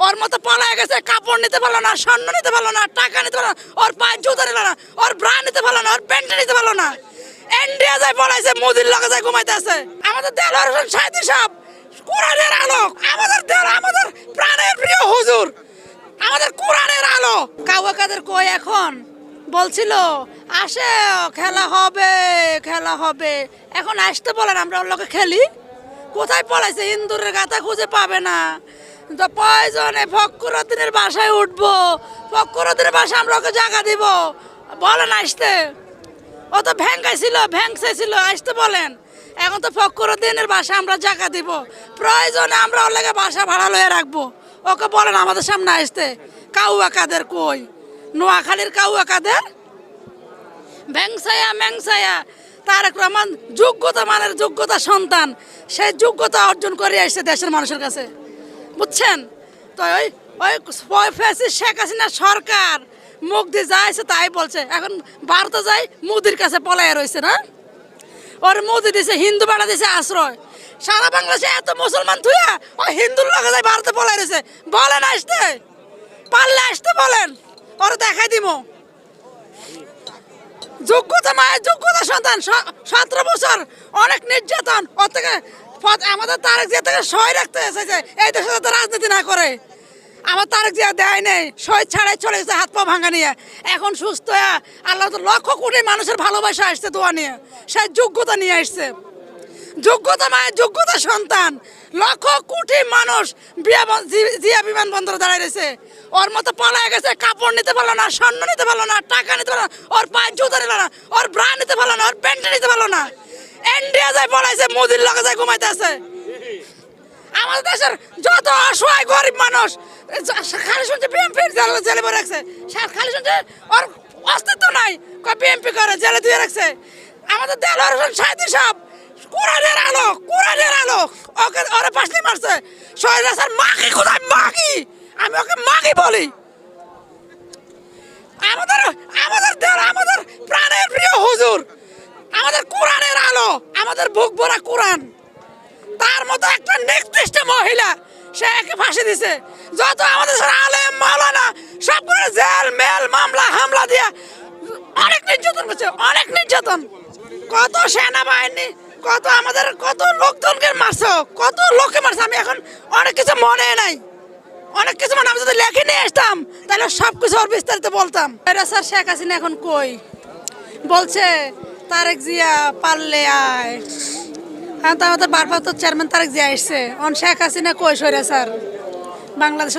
ওর মতো পলায় গেছে, কাপড় নিতে পারলো না, স্বর্ণ নিতে পারলো না, টাকা নিতে পারলো না, ওর পায়ে জুতা নিল না, ওর ব্রা নিতে পারলো না, ওর প্যান্ট নিতে পারলো না। ইন্ডিয়া যায় পলাইছে, মোদির লগে যায় ঘুমাইতে আছে। আমাদের দেলোয়ার হোসেন সাইদি সাহেব কোরআনের আলো, আমাদের দেল, আমাদের প্রাণের প্রিয় হুজুর, আমাদের কোরআনের আলো। কাউয়া কাদের কই এখন বলছিল আসে খেলা হবে, খেলা হবে, এখন আসতে বলেন আমরা ওর লোকে খেলি। কোথায় পলাইছে? ইন্দুরের গাথা খুঁজে পাবে না। তো প্রয়োজনে ফকরুদ্দিনের বাসায় উঠবো, ফকরুদ্দিনের বাসায় আমরা ওকে জায়গা দিব, বলেন আসতে। ও তো ভ্যাংকাইছিল, ভ্যাংসাইছিল, আসতে বলেন। এখন তো ফকরুদ্দিনের বাসায় আমরা জায়গা দিব, প্রয়োজনে আমরা ওর লাগে বাসা ভাড়া লয়ে রাখবো। ওকে বলেন আমাদের সামনে আসতে। কাউয়া কাদের কই? নোয়াখালীর কাউয়া কাদের, ভ্যাংসায়া ম্যাংসায়া তারেক রহমান যোগ্যতা মানের যোগ্যতা সন্তান, সেই যোগ্যতা অর্জন করে আসছে দেশের মানুষের কাছে, বুঝছেন তো? ওই ফ্যাসিস্ট শেখ হাসিনার সরকার মুখ দিয়ে যাইছে তাই বলছে, এখন ভারতে যাই মোদির কাছে পলায় রয়েছে না। ওর মোদি দিছে, হিন্দু বাড়া দিছে আশ্রয়। সারা বাংলাদেশে এত মুসলমান থুয়া ওই হিন্দুর লোকে যাই ভারতে পলায় রয়েছে। বলেন আসতে, পারলে আসতে বলেন, ওরা দেখাই দিব। যোগ্যতা মায়ের যোগ্যতা সন্তান, 17 বছর, অনেক নির্যাতন। ওর থেকে আমাদের তারেক জিয়া থেকে সই রাখতে এসেছে, এই দেশে যাতে রাজনীতি না করে। আমার তারেক জিয়া দেয় নেই, সই ছাড়াই চলে গেছে হাত পা ভাঙা নিয়ে। এখন সুস্থ আল্লাহ তো লক্ষ কোটি মানুষের ভালোবাসা আসছে দোয়া নিয়ে, সে যোগ্যতা নিয়ে আসছে। যোগ্যতা মায়ের যোগ্যতা সন্তান, লক্ষ কোটি মানুষ জিয়া বিমানবন্দরে দাঁড়ায় রয়েছে। ওর মতো পলায় গেছে, কাপড় নিতে পারলো না, স্বর্ণ নিতে পারলো না, টাকা নিতে পারলো না, ওর পায়ে জুতা নিল না, ওর ব্রা নিতে পারলো না, ওর প্যান্ট নিতে পারলো না। ইন্ডিয়া যায় পলাইছে, মোদির লগে যায় ঘুমাইতে আছে। আমাদের দেশের যত অসহায় গরিব মানুষ খালি শুনছে বিএমপির জেলে ভরে রাখছে, খালি শুনছে ওর অস্তিত্ব নাই, বিএমপি করে জেলে দিয়ে রাখছে। আমাদের দেলোয়ার হোসেন সাইদি সাহেব কোরআনের আলো, কোরআনের আলো, ওকে ওরা পাশে মারছে। শহীদ হাসান মাকি কোথায়? মাকি, আমি ওকে মাকি বলি। আমাদের আমাদের দেল, আমাদের প্রাণের প্রিয় হুজুর, আমাদের কোরআনের আলো, আমাদের বুক ভরা কোরআন। তার মতো একটা নিকৃষ্ট মহিলা, সে একে ফাঁসি দিছে। যত আমাদের আলেম মাওলানা সবগুলো জেল মেল মামলা হামলা দিয়া অনেক নির্যাতন করছে, অনেক নির্যাতন। কত সেনাবাহিনী, কত আমাদের কত লোকজনকে মারছে, কত লোককে মারছে। আমি এখন অনেক কিছু মনে নাই, অনেক কিছু মানে আমি যদি লেখে নিয়ে আসতাম তাহলে সব কিছু ওর বিস্তারিত বলতাম। স্যার শেখ হাসিনা এখন কই? বলছে তারেক জিয়া পারলে আয়। হ্যাঁ, তো আমাদের ভারপ্রাপ্ত চেয়ারম্যান তারেক জিয়া আসছে, শেখ হাসিনা কই? সরে স্যার বাংলাদেশ